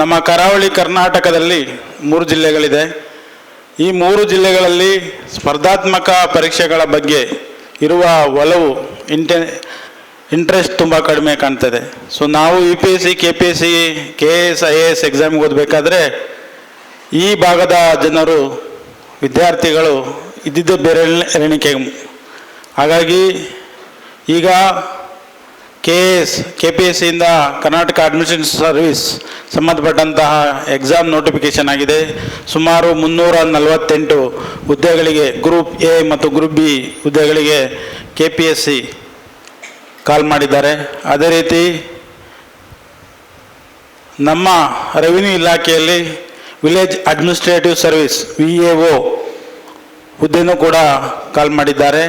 ನಮ್ಮ ಕರಾವಳಿ ಕರ್ನಾಟಕದಲ್ಲಿ 3 ಜಿಲ್ಲೆಗಳಿದೆ. ಈ 3 ಜಿಲ್ಲೆಗಳಲ್ಲಿ ಸ್ಪರ್ಧಾತ್ಮಕ ಪರೀಕ್ಷೆಗಳ ಬಗ್ಗೆ ಇರುವ ಒಲವು ಇಂಟ್ರೆಸ್ಟ್ ತುಂಬ ಕಡಿಮೆ ಕಾಣ್ತದೆ. ಸೊ ನಾವು UPSC, KPSC, KS, IAS ಎಕ್ಸಾಮ್ಗೆ ಓದಬೇಕಾದ್ರೆ ಈ ಭಾಗದ ಜನರು ವಿದ್ಯಾರ್ಥಿಗಳು ಇದ್ದಿದ್ದು ಬೇರೆ ಎಣಿಕೆ. ಹಾಗಾಗಿ ಈಗ KPSCಯಿಂದ ಕರ್ನಾಟಕ ಅಡ್ಮಿಷನ್ ಸರ್ವಿಸ್ ಸಂಬಂಧಪಟ್ಟಂತಹ ಎಕ್ಸಾಮ್ ನೋಟಿಫಿಕೇಷನ್ ಆಗಿದೆ. ಸುಮಾರು 348 ಹುದ್ದೆಗಳಿಗೆ ಗ್ರೂಪ್ A ಮತ್ತು ಗ್ರೂಪ್ B ಹುದ್ದೆಗಳಿಗೆ KPSC ಕಾಲ್ ಮಾಡಿದ್ದಾರೆ. ಅದೇ ರೀತಿ ನಮ್ಮ ರೆವಿನ್ಯೂ ಇಲಾಖೆಯಲ್ಲಿ ವಿಲೇಜ್ ಅಡ್ಮಿನಿಸ್ಟ್ರೇಟಿವ್ ಸರ್ವಿಸ್ VAO ಹುದ್ದೆನೂ ಕೂಡ ಕಾಲ್ ಮಾಡಿದ್ದಾರೆ.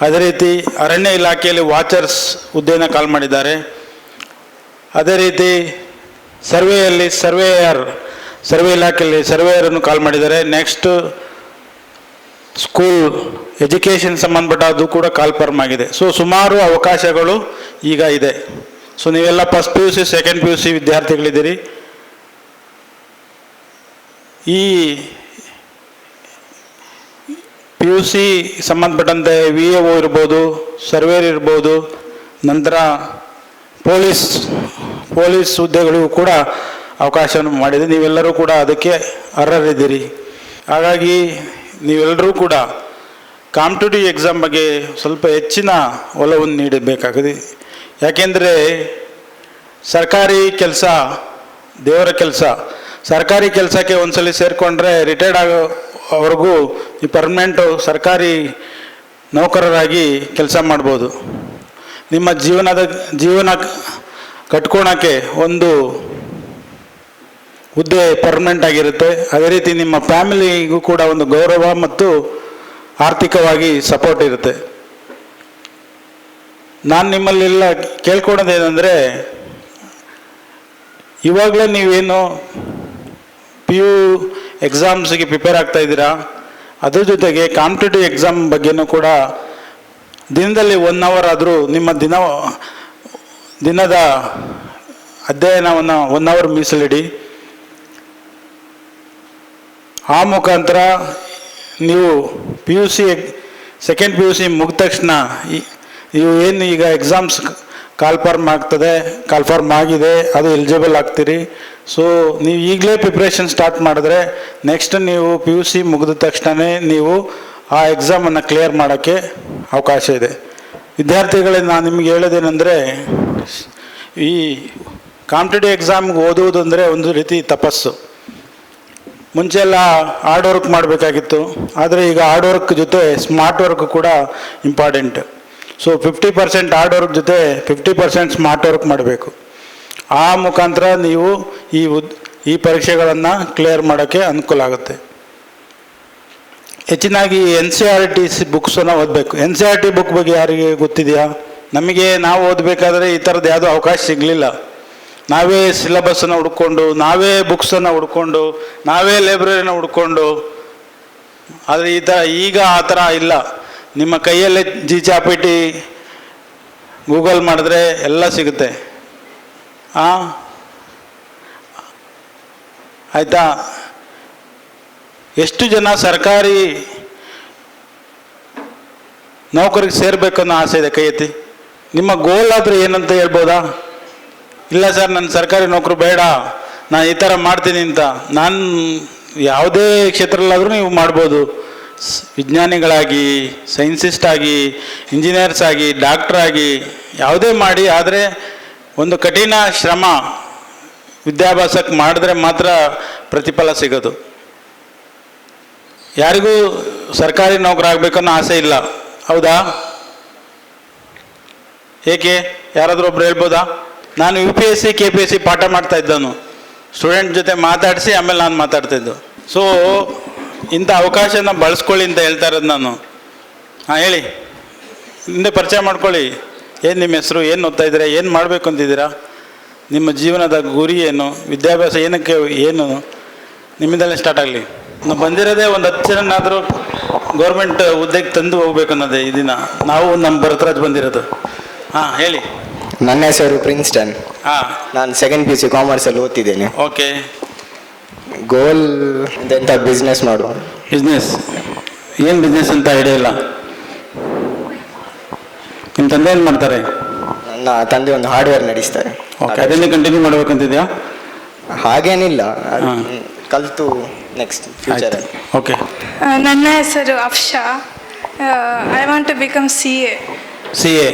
ಅದೇ ರೀತಿ ಅರಣ್ಯ ಇಲಾಖೆಯಲ್ಲಿ ವಾಚರ್ಸ್ ಹುದ್ದೆನ ಕಾಲ್ ಮಾಡಿದ್ದಾರೆ. ಅದೇ ರೀತಿ ಸರ್ವೆ ಇಲಾಖೆಯಲ್ಲಿ ಸರ್ವೇಯರನ್ನು ಕಾಲ್ ಮಾಡಿದ್ದಾರೆ. ನೆಕ್ಸ್ಟ್ ಸ್ಕೂಲ್ ಎಜುಕೇಷನ್ ಸಂಬಂಧಪಟ್ಟದ್ದು ಕೂಡ ಕಾಲ್ಫರ್ಮ್ ಆಗಿದೆ. ಸೊ ಸುಮಾರು ಅವಕಾಶಗಳು ಈಗ ಇದೆ. ಸೊ ನೀವೆಲ್ಲ ಫಸ್ಟ್ PUC, ಸೆಕೆಂಡ್ PUC ವಿದ್ಯಾರ್ಥಿಗಳಿದ್ದೀರಿ. ಈ PUC ಸಂಬಂಧಪಟ್ಟಂತೆ VAO ಇರ್ಬೋದು, ಸರ್ವೇರ್ ಇರ್ಬೋದು, ನಂತರ ಪೊಲೀಸ್ ಹುದ್ದೆಗಳಿಗೂ ಕೂಡ ಅವಕಾಶವನ್ನು ಮಾಡಿದೆ. ನೀವೆಲ್ಲರೂ ಕೂಡ ಅದಕ್ಕೆ ಅರ್ಹರಿದ್ದೀರಿ. ಹಾಗಾಗಿ ನೀವೆಲ್ಲರೂ ಕೂಡ ಕಾಂಪಿಟೇಟಿವ್ ಎಕ್ಸಾಮ್ ಬಗ್ಗೆ ಸ್ವಲ್ಪ ಹೆಚ್ಚಿನ ಒಲವನ್ನು ನೀಡಬೇಕಾಗಿದೆ. ಯಾಕೆಂದರೆ ಸರ್ಕಾರಿ ಕೆಲಸ ದೇವರ ಕೆಲಸ. ಸರ್ಕಾರಿ ಕೆಲಸಕ್ಕೆ ಒಂದ್ಸಲಿ ಸೇರಿಕೊಂಡ್ರೆ ರಿಟೈರ್ಡ್ ಆಗೋವರೆಗೂ ಈ ಪರ್ಮನೆಂಟು ಸರ್ಕಾರಿ ನೌಕರರಾಗಿ ಕೆಲಸ ಮಾಡ್ಬೋದು. ನಿಮ್ಮ ಜೀವನ ಕಟ್ಕೊಳಕ್ಕೆ ಒಂದು ಹುದ್ದೆ ಪರ್ಮನೆಂಟ್ ಆಗಿರುತ್ತೆ. ಅದೇ ರೀತಿ ನಿಮ್ಮ ಫ್ಯಾಮಿಲಿಗೂ ಕೂಡ ಒಂದು ಗೌರವ ಮತ್ತು ಆರ್ಥಿಕವಾಗಿ ಸಪೋರ್ಟ್ ಇರುತ್ತೆ. ನಾನು ನಿಮ್ಮಲ್ಲೆಲ್ಲ ಕೇಳ್ಕೊಳೋದೇನೆಂದರೆ, ಇವಾಗಲೇ ನೀವೇನು PU ಎಕ್ಸಾಮ್ಸಿಗೆ ಪ್ರಿಪೇರ್ ಆಗ್ತಾ ಇದ್ದೀರಾ, ಅದ್ರ ಜೊತೆಗೆ ಕಾಂಪಿಟೇಟಿವ್ ಎಕ್ಸಾಮ್ ಬಗ್ಗೆನೂ ಕೂಡ ದಿನದಲ್ಲಿ 1 ಅವರ್ ಆದರೂ ನಿಮ್ಮ ದಿನದ ಅಧ್ಯಯನವನ್ನು 1 ಅವರ್ ಮೀಸಲಿಡಿ. ಆ ಮುಖಾಂತರ ನೀವು PUC ಸೆಕೆಂಡ್ PUC ಮುಗಿದ ತಕ್ಷಣ ನೀವು ಏನು ಈಗ ಎಕ್ಸಾಮ್ಸ್ ಕಾಲ್ಫಾರ್ಮ್ ಆಗಿದೆ, ಅದು ಎಲಿಜಿಬಲ್ ಆಗ್ತೀರಿ. ಸೊ ನೀವು ಈಗಲೇ ಪ್ರಿಪ್ರೇಷನ್ ಸ್ಟಾರ್ಟ್ ಮಾಡಿದ್ರೆ ನೆಕ್ಸ್ಟ್ ನೀವು PUC ಮುಗಿದ ತಕ್ಷಣವೇ ನೀವು ಆ ಎಕ್ಸಾಮನ್ನು ಕ್ಲಿಯರ್ ಮಾಡೋಕ್ಕೆ ಅವಕಾಶ ಇದೆ. ವಿದ್ಯಾರ್ಥಿಗಳಿಗೆ ನಾನು ನಿಮಗೆ ಹೇಳೋದೇನೆಂದರೆ, ಈ ಕಾಂಪಿಟೇಟಿವ್ ಎಕ್ಸಾಮ್ಗೆ ಓದುವುದು ಅಂದರೆ ಒಂದು ರೀತಿ ತಪಸ್ಸು. ಮುಂಚೆ ಎಲ್ಲ ಹಾರ್ಡ್ ವರ್ಕ್ ಮಾಡಬೇಕಾಗಿತ್ತು, ಆದರೆ ಈಗ ಹಾರ್ಡ್ ವರ್ಕ್ ಜೊತೆ ಸ್ಮಾರ್ಟ್ ವರ್ಕ್ ಕೂಡ ಇಂಪಾರ್ಟೆಂಟ್. ಸೊ 50% ಹಾರ್ಡ್ ವರ್ಕ್ ಜೊತೆ 50% ಸ್ಮಾರ್ಟ್ ವರ್ಕ್ ಮಾಡಬೇಕು. ಆ ಮುಖಾಂತರ ನೀವು ಈ ಪರೀಕ್ಷೆಗಳನ್ನು ಕ್ಲಿಯರ್ ಮಾಡೋಕ್ಕೆ ಅನುಕೂಲ ಆಗುತ್ತೆ. ಹೆಚ್ಚಿನಾಗಿ NCERT ಬುಕ್ಸನ್ನು ಓದಬೇಕು. NCERT ಬುಕ್ ಬಗ್ಗೆ ಯಾರಿಗೆ ಗೊತ್ತಿದೆಯಾ? ನಾವು ಓದಬೇಕಾದ್ರೆ ಈ ಥರದ್ದು ಯಾವುದೋ ಅವಕಾಶ ಸಿಗಲಿಲ್ಲ. ನಾವೇ ಸಿಲೆಬಸ್ಸನ್ನು ಹುಡ್ಕೊಂಡು, ನಾವೇ ಬುಕ್ಸನ್ನು ಹುಡ್ಕೊಂಡು, ನಾವೇ ಲೈಬ್ರರಿನ ಹುಡ್ಕೊಂಡು, ಆದರೆ ಈಗ ಆ ಥರ ಇಲ್ಲ. ನಿಮ್ಮ ಕೈಯಲ್ಲೇ ಚಾಪಿಟಿ ಗೂಗಲ್ ಮಾಡಿದ್ರೆ ಎಲ್ಲ ಸಿಗುತ್ತೆ. ಆಯಿತಾ? ಎಷ್ಟು ಜನ ಸರ್ಕಾರಿ ನೌಕರಿಗೆ ಸೇರಬೇಕನ್ನೋ ಆಸೆ ಇದೆ? ಕೈ ಎತ್ತಿ. ನಿಮ್ಮ ಗೋಲ್ ಆದರೆ ಏನಂತ ಹೇಳ್ಬೋದಾ? ಇಲ್ಲ ಸರ್, ನನ್ನ ಸರ್ಕಾರಿ ನೌಕರು ಬೇಡ, ನಾನು ಈ ಥರ ಮಾಡ್ತೀನಿ ಅಂತ. ನಾನು ಯಾವುದೇ ಕ್ಷೇತ್ರದಲ್ಲಾದರೂ ನೀವು ಮಾಡ್ಬೋದು. ವಿಜ್ಞಾನಿಗಳಾಗಿ, ಸೈನ್ಸಿಸ್ಟ್ ಆಗಿ, ಇಂಜಿನಿಯರ್ಸ್ ಆಗಿ, ಡಾಕ್ಟರ್ ಆಗಿ, ಯಾವುದೇ ಮಾಡಿ. ಆದರೆ ಒಂದು ಕಠಿಣ ಶ್ರಮ ವಿದ್ಯಾಭ್ಯಾಸಕ್ಕೆ ಮಾಡಿದ್ರೆ ಮಾತ್ರ ಪ್ರತಿಫಲ ಸಿಗೋದು. ಯಾರಿಗೂ ಸರ್ಕಾರಿ ನೌಕರ ಆಗಬೇಕನ್ನೋ ಆಸೆ ಇಲ್ಲ, ಹೌದಾ? ಏಕೆ? ಯಾರಾದರೂ ಒಬ್ರು ಹೇಳ್ಬೋದಾ? ನಾನು UPSC, KPSC ಪಾಠ ಮಾಡ್ತಾ ಇದ್ದನು. ಸ್ಟೂಡೆಂಟ್ ಜೊತೆ ಮಾತಾಡಿಸಿ ಆಮೇಲೆ ನಾನು ಮಾತಾಡ್ತಿದ್ದು. ಸೊ ಇಂಥ ಅವಕಾಶನ ಬಳಸ್ಕೊಳ್ಳಿ ಅಂತ ಹೇಳ್ತಾ ಇರೋದು ನಾನು. ಹೇಳಿ, ಹಿಂದೆ ಪರಿಚಯ ಮಾಡ್ಕೊಳ್ಳಿ. ಏನು ನಿಮ್ಮ ಹೆಸರು, ಏನು ಓದ್ತಾ ಇದ್ದೀರಾ, ಏನು ಮಾಡಬೇಕು ಅಂತಿದ್ದೀರಾ, ನಿಮ್ಮ ಜೀವನದ ಗುರಿ ಏನು, ವಿದ್ಯಾಭ್ಯಾಸ ಏನಕ್ಕೆ, ಏನು ನಿಮ್ಮಿಂದಲೇ ಸ್ಟಾರ್ಟ್ ಆಗಲಿ. ನಾವು ಬಂದಿರೋದೇ ಒಂದು 10 ಜನನಾದರೂ ಗೌರ್ಮೆಂಟ್ ಹುದ್ದೆಗೆ ತಂದು ಹೋಗ್ಬೇಕು ಅನ್ನೋದೇ ಈ ದಿನ. ನಾವು ನಮ್ಮ ಭರತರಾಜ್ ಬಂದಿರೋದು. ಹೇಳಿ. ನನ್ನ ಹೆಸರು ಪ್ರಿನ್ಸ್ಟನ್. ಹಾಂ, ನಾನು ಸೆಕೆಂಡ್ PUC ಕಾಮರ್ಸಲ್ಲಿ ಓದ್ತಿದ್ದೇನೆ. ಓಕೆ. ಗೋಲ್ ಎಂತ ಬಿಸ್ನೆಸ್ ಮಾಡುವ. ಬಿಸ್ನೆಸ್ ಏನು ಬಿಸ್ನೆಸ್ ಅಂತ ಐಡಿಯಾ ಇಲ್ಲ. ನಿಮ್ಮ ತಂದೆ ಏನು ಮಾಡ್ತಾರೆ? ನನ್ನ ತಂದೆ ಒಂದು ಹಾರ್ಡ್ವೇರ್ ನಡೆಸ್ತಾರೆ. ಓಕೆ, ಅದನ್ನೇ ಕಂಟಿನ್ಯೂ ಮಾಡ್ಬೇಕಂತಿದ್ಯಾ? ಹಾಗೇನಿಲ್ಲ, ಕಲಿತು ನೆಕ್ಸ್ಟ್ ಫ್ಯೂಚರಲ್ಲಿ. ಓಕೆ. ನನ್ನ ಹೆಸರು Afsha. I want to become CA. CA.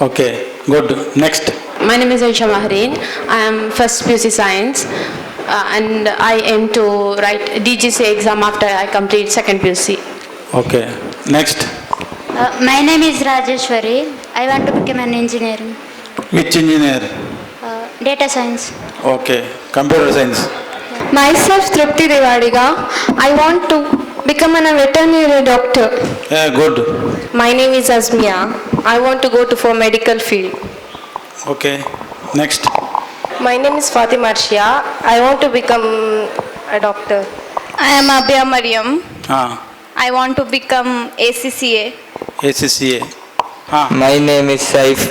Okay, good. Next. My name is Aisha Mahreen. I am first PUC Science and I aim to write DGCA exam after I complete second PUC. Okay, next. My name is Rajeshwari. I want to become an engineer. Which engineer? Data science. Okay, computer science. Myself Trupti Devadiga. I want to become a veterinary doctor. Good. My name is Azmia. I want to go to for medical field. Okay, next. My name is Fatima Arshia. I want to become a doctor. I am Abia Mariam. ಹಾಂ, I want to become ACCA. ACCA. ಹಾಂ, My name is Saif.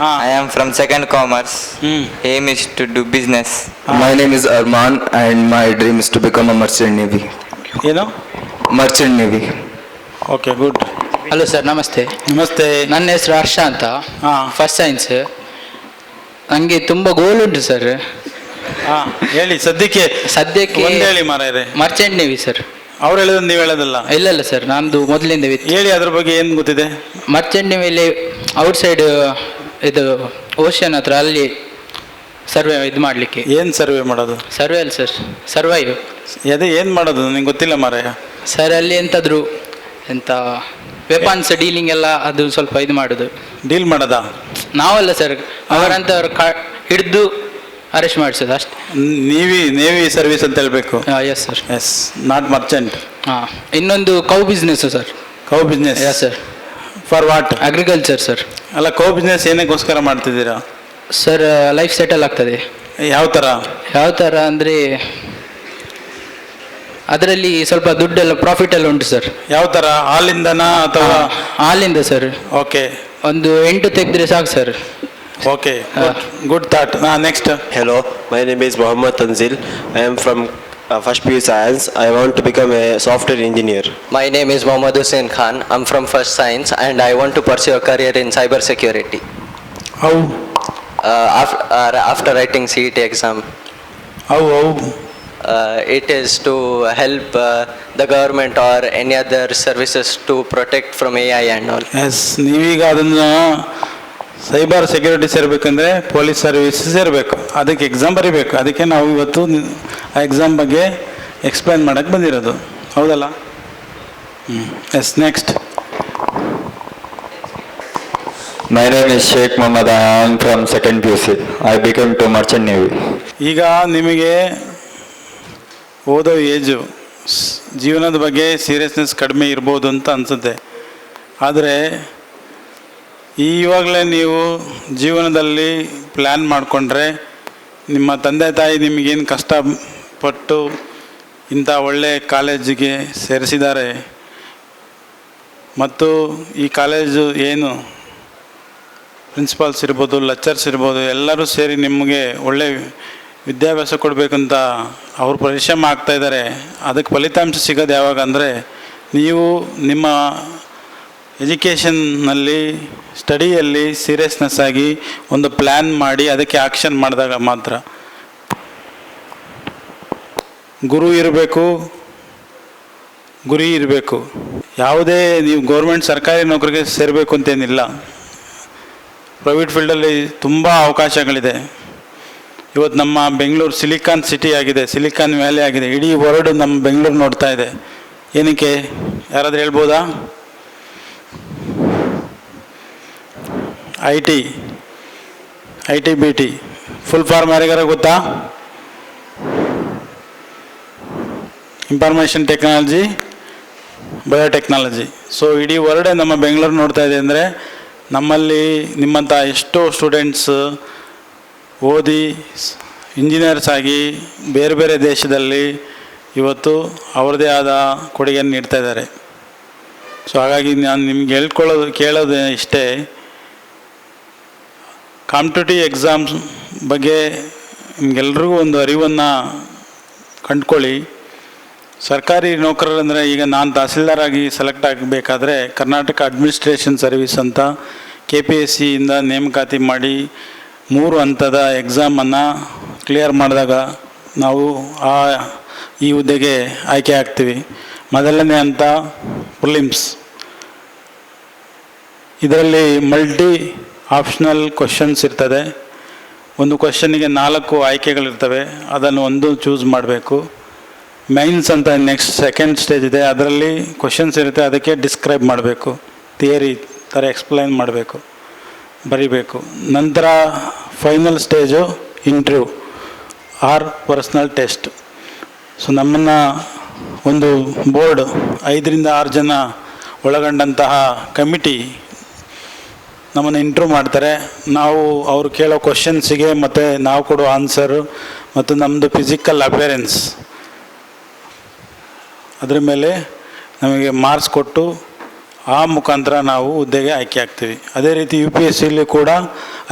ಹಾಂ. I am from second commerce. Aim is to do business. My name is Arman and my dream is to become a merchant navy. ಏನು? Merchant navy. Okay, good. Hello sir, ನಮಸ್ತೆ. ನಮಸ್ತೆ. ನನ್ನ ಹೆಸರು ಹರ್ಷ ಅಂತ, ಹಾಂ. First science. ನನಗೆ ತುಂಬ ಗೋಲ್ ಉಂಟು ಸರ್. ಹಾಂ, ಹೇಳಿ. ಸದ್ಯಕ್ಕೆ ಒಂದು ಹೇಳಿ ಮಾರಾಯರೆ. Merchant navy sir. ಅವ್ರು ಹೇಳಿದ್ರು ನೀವು ಹೇಳೋದಲ್ಲ. ಇಲ್ಲ ಸರ್, ನಮ್ಮದು ಮೊದಲಿಂದ ಹೇಳಿ, ಅದ್ರ ಬಗ್ಗೆ ಏನು ಗೊತ್ತಿದೆ? ಮರ್ಚೆಂಟ್ ನೇವಿಯಲ್ಲಿ ಔಟ್ಸೈಡ್ ಇದು ಓಷನ್ ಹತ್ರ ಅಲ್ಲಿ ಸರ್ವೆ ಇದು ಮಾಡಲಿಕ್ಕೆ. ಏನು ಸರ್ವೆ ಮಾಡೋದು? ಸರ್ವೆ ಅಲ್ಲ ಸರ್, ಸರ್ವೈವ್. ಅದೇ ಏನು ಮಾಡೋದು ನಿಂಗೆ ಗೊತ್ತಿಲ್ಲ ಮಾರಾಯ. ಸರ್ ಅಲ್ಲಿ ಎಂತಾದರೂ ಎಂಥ ವೆಪನ್ಸ್ ಡೀಲಿಂಗ್ ಎಲ್ಲ ಅದು ಸ್ವಲ್ಪ ಇದು ಮಾಡೋದು. ಡೀಲ್ ಮಾಡೋದಾ? ನಾವಲ್ಲ ಸರ್, ಅವರಂತವ್ರು ಹಿಡಿದು ಅರೆಸ್ಟ್ ಮಾಡಿಸೋದು ಅಷ್ಟೇ. ನೇವಿ ಸರ್ವಿಸ್ ಅಂತ ಹೇಳ್ಬೇಕು. Yes sir. Yes, not merchant. ಹಾಂ, ಇನ್ನೊಂದು cow business sir. Cow business? Yes sir. For what? Agriculture sir. ಅಲ್ಲ, ಕೌ ಬಿಸ್ನೆಸ್ ಏನಕ್ಕೋಸ್ಕರ ಮಾಡ್ತಿದ್ದೀರಾ ಸರ್? ಲೈಫ್ ಸೆಟಲ್ ಆಗ್ತದೆ. ಯಾವ ಥರ ಅಂದರೆ ಅದರಲ್ಲಿ ಸ್ವಲ್ಪ ದುಡ್ಡೆಲ್ಲ ಪ್ರಾಫಿಟ್ ಎಲ್ಲ ಉಂಟು ಸರ್. ಯಾವ ಥರ? ಹಾಲಿಂದನಾ ಅಥವಾ? ಹಾಲಿಂದ ಸರ್. ಓಕೆ, ಒಂದು 8 ತೆಗೆದ್ರೆ ಸಾಕು sir. Okay, good thought. Next. Hello, my name is Mohammad Tanzil. I am from first PU Science. I want to become a software engineer. My name is Mohammad Hussain Khan. I'm from first science and I want to pursue a career in cyber security. How? After writing CET exam. How? It is to help the government or any other services to protect from AI and all. Yes, ನೀವೀಗ ಅದನ್ನು cyber security ಸೇರಬೇಕಂದ್ರೆ police service ಸೇರಬೇಕು, ಅದಕ್ಕೆ exam ಬರೀಬೇಕು. ಅದಕ್ಕೆ ನಾವು ಇವತ್ತು ಆ ಎಕ್ಸಾಮ್ ಬಗ್ಗೆ ಎಕ್ಸ್ಪ್ಲೈನ್ ಮಾಡೋಕ್ಕೆ ಬಂದಿರೋದು, ಹೌದಲ್ಲ? Yes, next. My name is Sheikh Mohammed. I am from second PUC. I became to merchant navy. ಈಗ ನಿಮಗೆ ಓದೋ ಏಜು, ಜೀವನದ ಬಗ್ಗೆ ಸೀರಿಯಸ್ನೆಸ್ ಕಡಿಮೆ ಇರ್ಬೋದು ಅಂತ ಅನಿಸುತ್ತೆ. ಆದರೆ ಇವಾಗಲೇ ನೀವು ಜೀವನದಲ್ಲಿ ಪ್ಲ್ಯಾನ್ ಮಾಡಿಕೊಂಡ್ರೆ, ನಿಮ್ಮ ತಂದೆ ತಾಯಿ ನಿಮಗೇನು ಕಷ್ಟಪಟ್ಟು ಇಂಥ ಒಳ್ಳೆಯ ಕಾಲೇಜಿಗೆ ಸೇರಿಸಿದ್ದಾರೆ ಮತ್ತು ಈ ಕಾಲೇಜು ಏನು ಪ್ರಿನ್ಸಿಪಾಲ್ಸ್ ಇರ್ಬೋದು, ಲೆಕ್ಚರ್ಸ್ ಇರ್ಬೋದು, ಎಲ್ಲರೂ ಸೇರಿ ನಿಮಗೆ ಒಳ್ಳೆ ವಿದ್ಯಾಭ್ಯಾಸ ಕೊಡಬೇಕಂತ ಅವ್ರು ಪರಿಶ್ರಮ ಆಗ್ತಾಯಿದ್ದಾರೆ. ಅದಕ್ಕೆ ಫಲಿತಾಂಶ ಸಿಗೋದು ಯಾವಾಗ ಅಂದರೆ, ನೀವು ನಿಮ್ಮ ಎಜುಕೇಷನ್ನಲ್ಲಿ ಸ್ಟಡಿಯಲ್ಲಿ ಸೀರಿಯಸ್ನೆಸ್ ಆಗಿ ಒಂದು ಪ್ಲ್ಯಾನ್ ಮಾಡಿ ಅದಕ್ಕೆ ಆ್ಯಕ್ಷನ್ ಮಾಡಿದಾಗ ಮಾತ್ರ. ಗುರಿ ಇರಬೇಕು. ಯಾವುದೇ ನೀವು ಗೌರ್ಮೆಂಟ್ ಸರ್ಕಾರಿ ನೌಕರಿಗೆ ಸೇರಬೇಕು ಅಂತೇನಿಲ್ಲ. ಪ್ರೈವೇಟ್ ಫೀಲ್ಡಲ್ಲಿ ತುಂಬ ಅವಕಾಶಗಳಿದೆ. ಇವತ್ತು ನಮ್ಮ ಬೆಂಗಳೂರು ಸಿಲಿಕಾನ್ ಸಿಟಿ ಆಗಿದೆ, ಸಿಲಿಕಾನ್ ವ್ಯಾಲಿ ಆಗಿದೆ. ಇಡೀ ವರ್ಲ್ಡ್ ನಮ್ಮ ಬೆಂಗಳೂರು ನೋಡ್ತಾ ಇದೆ. ಏನಕ್ಕೆ? ಯಾರಾದರೂ ಹೇಳ್ಬೋದಾ? I T B T full form ಯಾರಿಗಾರ ಗೊತ್ತಾ? Information technology, biotechnology. ಸೊ ಇಡೀ ವರ್ಲ್ಡೇ ನಮ್ಮ ಬೆಂಗಳೂರು ನೋಡ್ತಾ ಇದೆ. ಅಂದರೆ ನಮ್ಮಲ್ಲಿ ನಿಮ್ಮಂಥ ಎಷ್ಟೋ ಸ್ಟೂಡೆಂಟ್ಸ್ ಓದಿ ಇಂಜಿನಿಯರ್ಸ್ ಆಗಿ ಬೇರೆ ಬೇರೆ ದೇಶದಲ್ಲಿ ಇವತ್ತು ಅವ್ರದ್ದೇ ಆದ ಕೊಡುಗೆಯನ್ನು ನೀಡ್ತಾ ಇದ್ದಾರೆ. ಸೊ ಹಾಗಾಗಿ ನಾನು ನಿಮ್ಗೆ ಕೇಳೋದು ಇಷ್ಟೇ, ಕಾಂಪಿಟೇಟಿವ್ ಎಕ್ಸಾಮ್ಸ್ ಬಗ್ಗೆ ನಿಮಗೆಲ್ರಿಗೂ ಒಂದು ಅರಿವನ್ನು ಕಂಡುಕೊಳ್ಳಿ. ಸರ್ಕಾರಿ ನೌಕರರಂದರೆ ಈಗ ನಾನು ತಹಸೀಲ್ದಾರ್ ಆಗಿ ಸೆಲೆಕ್ಟ್ ಆಗಬೇಕಾದ್ರೆ ಕರ್ನಾಟಕ ಅಡ್ಮಿನಿಸ್ಟ್ರೇಷನ್ ಸರ್ವಿಸ್ ಅಂತ KPSCಯಿಂದ ನೇಮಕಾತಿ ಮಾಡಿ 3 ಹಂತದ ಎಕ್ಸಾಮನ್ನು ಕ್ಲಿಯರ್ ಮಾಡಿದಾಗ ನಾವು ಈ ಹುದ್ದೆಗೆ ಆಯ್ಕೆ ಆಗ್ತೀವಿ. ಮೊದಲನೇ ಹಂತ ಪ್ರಿಲಿಮ್ಸ್. ಇದರಲ್ಲಿ ಮಲ್ಟಿ ಆಪ್ಷನಲ್ ಕ್ವಶನ್ಸ್ ಇರ್ತದೆ. ಒಂದು ಕ್ವಶನ್ನಿಗೆ 4 ಆಯ್ಕೆಗಳಿರ್ತವೆ, ಅದನ್ನು ಒಂದು ಚೂಸ್ ಮಾಡಬೇಕು. ಮೈನ್ಸ್ ಅಂತ ನೆಕ್ಸ್ಟ್ ಸೆಕೆಂಡ್ ಸ್ಟೇಜ್ ಇದೆ, ಅದರಲ್ಲಿ ಕ್ವಶನ್ಸ್ ಇರುತ್ತೆ, ಅದಕ್ಕೆ ಡಿಸ್ಕ್ರೈಬ್ ಮಾಡಬೇಕು, ಥಿಯರಿ ಥರ ಎಕ್ಸ್ಪ್ಲೈನ್ ಮಾಡಬೇಕು, ಬರಿಬೇಕು. ನಂತರ final stage interview or personal test. So ನಮ್ಮನ್ನು ಒಂದು ಬೋರ್ಡ್ 5 ರಿಂದ 6 ಜನ ಒಳಗೊಂಡಂತಹ ಕಮಿಟಿ ನಮ್ಮನ್ನು ಇಂಟ್ರ್ಯೂ ಮಾಡ್ತಾರೆ. ನಾವು ಅವರು ಕೇಳೋ ಕ್ವಶನ್ಸಿಗೆ ಮತ್ತು ನಾವು ಕೊಡೋ ಆನ್ಸರು ಮತ್ತು ನಮ್ಮದು ಫಿಸಿಕಲ್ ಅಪಿಯರೆನ್ಸ್ ಅದರ ಮೇಲೆ ನಮಗೆ ಮಾರ್ಕ್ಸ್ ಕೊಟ್ಟು ಆ ಮುಖಾಂತರ ನಾವು ಹುದ್ದೆಗೆ ಆಯ್ಕೆ ಆಗ್ತೀವಿ. ಅದೇ ರೀತಿ UPSCಲಿ ಕೂಡ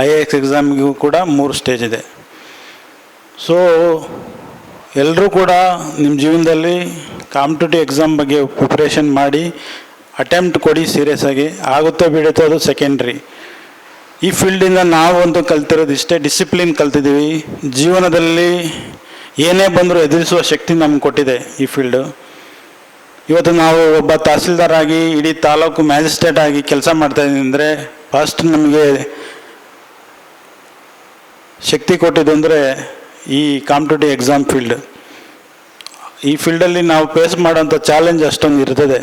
IAS ಎಕ್ಸಾಮಿಗೂ ಕೂಡ 3 ಸ್ಟೇಜ್ ಇದೆ. ಸೊ ಎಲ್ಲರೂ ಕೂಡ ನಿಮ್ಮ ಜೀವನದಲ್ಲಿ ಕಾಂಪಿಟೇಟಿವ್ ಎಕ್ಸಾಮ್ ಬಗ್ಗೆ ಪ್ರಿಪ್ರೇಷನ್ ಮಾಡಿ ಅಟೆಂಪ್ಟ್ ಕೊಡಿ ಸೀರಿಯಸ್ ಆಗಿ. ಆಗುತ್ತೋ ಬಿಡುತ್ತೋ ಅದು ಸೆಕೆಂಡ್ರಿ. ಈ ಫೀಲ್ಡಿಂದ ನಾವು ಒಂದು ಕಲ್ತಿರೋದು ಇಷ್ಟೇ, ಡಿಸಿಪ್ಲಿನ್ ಕಲ್ತಿದ್ದೀವಿ. ಜೀವನದಲ್ಲಿ ಏನೇ ಬಂದರೂ ಎದುರಿಸುವ ಶಕ್ತಿ ನಮ್ಗೆ ಕೊಟ್ಟಿದೆ ಈ ಫೀಲ್ಡು. ಇವತ್ತು ನಾವು ಒಬ್ಬ ತಹಸೀಲ್ದಾರ್ ಆಗಿ ಇಡೀ ತಾಲೂಕು ಮ್ಯಾಜಿಸ್ಟ್ರೇಟ್ ಆಗಿ ಕೆಲಸ ಮಾಡ್ತಾಯಿದ್ದೀವಿ ಅಂದರೆ ಫಸ್ಟ್ ನಮಗೆ ಶಕ್ತಿ ಕೊಟ್ಟಿದ್ದು ಅಂದರೆ ಈ ಕಾಂಪಿಟೇಟಿವ್ ಎಕ್ಸಾಮ್ ಫೀಲ್ಡ್. ಈ ಫೀಲ್ಡಲ್ಲಿ ನಾವು ಫೇಸ್ ಮಾಡೋಂಥ ಚಾಲೆಂಜ್ ಅಷ್ಟೊಂದು ಇರ್ತದೆ.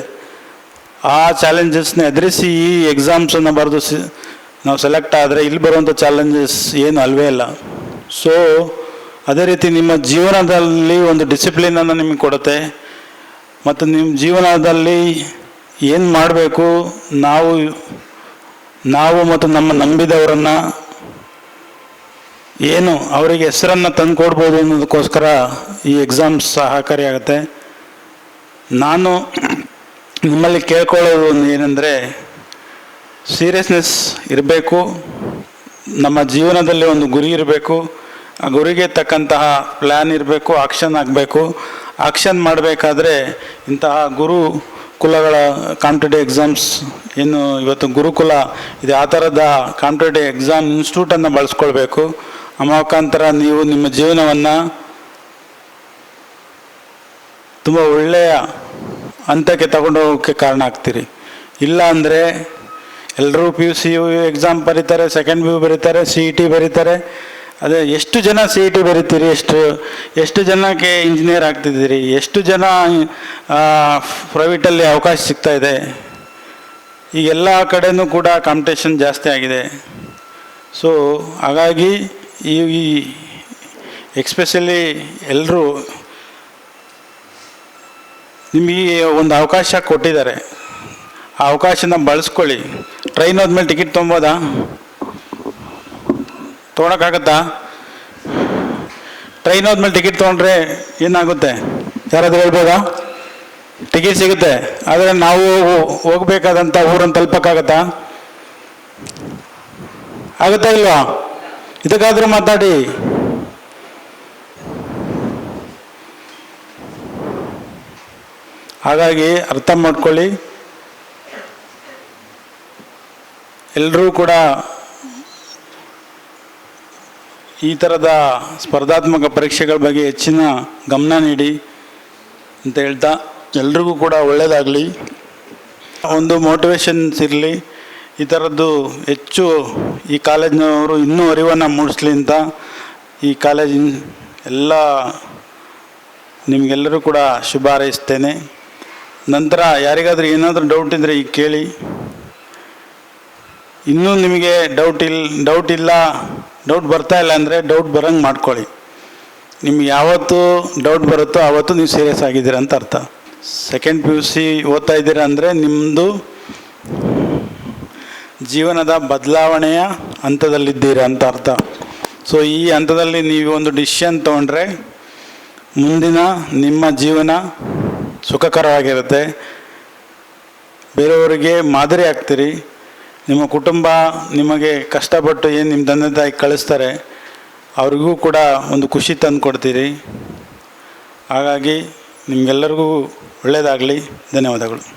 ಆ ಚಾಲೆಂಜಸ್ನ ಎದುರಿಸಿ ಈ ಎಕ್ಸಾಮ್ಸನ್ನು ಬರೆದು ನಾವು ಸೆಲೆಕ್ಟ್ ಆದರೆ ಇಲ್ಲಿ ಬರುವಂಥ ಚಾಲೆಂಜಸ್ ಏನು ಅಲ್ವೇ ಇಲ್ಲ. ಸೊ ಅದೇ ರೀತಿ ನಿಮ್ಮ ಜೀವನದಲ್ಲಿ ಒಂದು ಡಿಸಿಪ್ಲಿನನ್ನು ನಿಮಗೆ ಕೊಡುತ್ತೆ. ಮತ್ತು ನಿಮ್ಮ ಜೀವನದಲ್ಲಿ ಏನು ಮಾಡಬೇಕು, ನಾವು ಮತ್ತು ನಮ್ಮ ನಂಬಿದವರನ್ನು ಏನು ಅವರಿಗೆ ಹೆಸರನ್ನು ತಂದು ಕೊಡ್ಬೋದು ಅನ್ನೋದಕ್ಕೋಸ್ಕರ ಈ ಎಕ್ಸಾಮ್ಸ್ ಸಹಕಾರಿಯಾಗುತ್ತೆ. ನಾನು ನಿಮ್ಮಲ್ಲಿ ಕೇಳ್ಕೊಳ್ಳೋದು ಒಂದು ಏನಂದರೆ ಸೀರಿಯಸ್ನೆಸ್ ಇರಬೇಕು. ನಮ್ಮ ಜೀವನದಲ್ಲಿ ಒಂದು ಗುರಿ ಇರಬೇಕು. ಆ ಗುರಿಗೆ ತಕ್ಕಂತಹ ಪ್ಲ್ಯಾನ್ ಇರಬೇಕು, ಆಕ್ಷನ್ ಆಗಬೇಕು. ಆಕ್ಷನ್ ಮಾಡಬೇಕಾದ್ರೆ ಇಂತಹ ಗುರುಕುಲಗಳ ಕಾಂಪಿಟೇಟಿವ್ ಎಕ್ಸಾಮ್ಸ್ ಏನು ಇವತ್ತು ಗುರುಕುಲ ಇದೆ, ಆ ಥರದ ಕಾಂಪಿಟೇಟಿವ್ ಎಕ್ಸಾಮ್ ಇನ್ಸ್ಟಿಟ್ಯೂಟನ್ನು ಬಳಸ್ಕೊಳ್ಬೇಕು. ಆ ಮುಖಾಂತರ ನೀವು ನಿಮ್ಮ ಜೀವನವನ್ನು ತುಂಬ ಒಳ್ಳೆಯ ಹಂತಕ್ಕೆ ತಗೊಂಡು ಹೋಗೋಕ್ಕೆ ಕಾರಣ ಆಗ್ತೀರಿ. ಇಲ್ಲ ಅಂದರೆ ಎಲ್ಲರೂ PUC ಎಕ್ಸಾಮ್ ಬರೀತಾರೆ, ಸೆಕೆಂಡ್ PU ಬರೀತಾರೆ, CET ಬರೀತಾರೆ. ಅದೇ ಎಷ್ಟು ಜನ CET ಬರೀತೀರಿ, ಎಷ್ಟು ಜನಕ್ಕೆ ಇಂಜಿನಿಯರ್ ಆಗ್ತಿದ್ದೀರಿ, ಎಷ್ಟು ಜನ ಪ್ರೈವೇಟಲ್ಲಿ ಅವಕಾಶ ಸಿಗ್ತಾಯಿದೆ. ಈಗ ಎಲ್ಲ ಕಡೆಯೂ ಕೂಡ ಕಾಂಪಿಟೇಷನ್ ಜಾಸ್ತಿ ಆಗಿದೆ. ಸೊ ಹಾಗಾಗಿ ಈ ಎಕ್ಸ್ಪೆಷಲಿ ಎಲ್ಲರೂ ನಿಮಗೆ ಒಂದು ಅವಕಾಶ ಕೊಟ್ಟಿದ್ದಾರೆ, ಆ ಅವಕಾಶನ ಬಳಸ್ಕೊಳ್ಳಿ. ಟ್ರೈನ್ ಹೋದ್ಮೇಲೆ ಟಿಕೆಟ್ ತೊಗೊಬೋದಾ? ತೊಗೊಳಕ್ಕಾಗತ್ತಾ? ಟ್ರೈನ್ ಹೋದ್ಮೇಲೆ ಟಿಕೆಟ್ ತೊಗೊಂಡ್ರೆ ಏನಾಗುತ್ತೆ ಯಾರಾದರೂ ಹೇಳ್ಬೋದಾ? ಟಿಕೆಟ್ ಸಿಗುತ್ತೆ, ಆದರೆ ನಾವು ಹೋಗ್ಬೇಕಾದಂಥ ಊರನ್ನು ತಲುಪಕ್ಕಾಗತ್ತಾ? ಆಗುತ್ತಾ ಇಲ್ವಾ? ಇದಕ್ಕಾದರೂ ಮಾತಾಡಿ. ಹಾಗಾಗಿ ಅರ್ಥ ಮಾಡ್ಕೊಳ್ಳಿ. ಎಲ್ಲರೂ ಕೂಡ ಈ ಥರದ ಸ್ಪರ್ಧಾತ್ಮಕ ಪರೀಕ್ಷೆಗಳ ಬಗ್ಗೆ ಹೆಚ್ಚಿನ ಗಮನ ನೀಡಿ ಅಂತ ಹೇಳ್ತಾ ಎಲ್ರಿಗೂ ಕೂಡ ಒಳ್ಳೆಯದಾಗಲಿ. ಒಂದು ಮೋಟಿವೇಶನ್ಸ್ ಇರಲಿ. ಈ ಥರದ್ದು ಹೆಚ್ಚು ಈ ಕಾಲೇಜಿನವರು ಇನ್ನೂ ಅರಿವನ್ನು ಮೂಡಿಸ್ಲಿ ಅಂತ ಈ ಕಾಲೇಜಿನ ಎಲ್ಲ ನಿಮಗೆಲ್ಲರೂ ಕೂಡ ಶುಭ ಹಾರೈಸ್ತೇನೆ. ನಂತರ ಯಾರಿಗಾದರೂ ಏನಾದರೂ ಡೌಟ್ ಇದ್ದರೆ ಈಗ ಕೇಳಿ. ಇನ್ನೂ ನಿಮಗೆ ಡೌಟ್ ಬರ್ತಾ ಇಲ್ಲ ಅಂದರೆ ಡೌಟ್ ಬರೋಂಗೆ ಮಾಡ್ಕೊಳ್ಳಿ. ನಿಮ್ಗೆ ಯಾವತ್ತು ಡೌಟ್ ಬರುತ್ತೋ ಆವತ್ತು ನೀವು ಸೀರಿಯಸ್ ಆಗಿದ್ದೀರ ಅಂತ ಅರ್ಥ. ಸೆಕೆಂಡ್ PUC ಓದ್ತಾ ಇದ್ದೀರ ಅಂದರೆ ನಿಮ್ಮದು ಜೀವನದ ಬದಲಾವಣೆಯ ಹಂತದಲ್ಲಿದ್ದೀರ ಅಂತ ಅರ್ಥ. ಸೊ ಈ ಹಂತದಲ್ಲಿ ನೀವು ಒಂದು ಡಿಸಿಷನ್ ತೊಗೊಂಡ್ರೆ ಮುಂದಿನ ನಿಮ್ಮ ಜೀವನ ಸುಖಕರವಾಗಿರುತ್ತೆ. ಬೇರೆಯವರಿಗೆ ಮಾದರಿ ಆಗ್ತೀರಿ. ನಿಮ್ಮ ಕುಟುಂಬ ನಿಮಗೆ ಕಷ್ಟಪಟ್ಟು ಏನು ನಿಮ್ಮ ತಂದೆ ತಾಯಿ ಕಳಿಸ್ತಾರೆ ಅವ್ರಿಗೂ ಕೂಡ ಒಂದು ಖುಷಿ ತಂದು ಕೊಡ್ತೀರಿ. ಹಾಗಾಗಿ ನಿಮಗೆಲ್ಲರಿಗೂ ಒಳ್ಳೆಯದಾಗಲಿ. ಧನ್ಯವಾದಗಳು.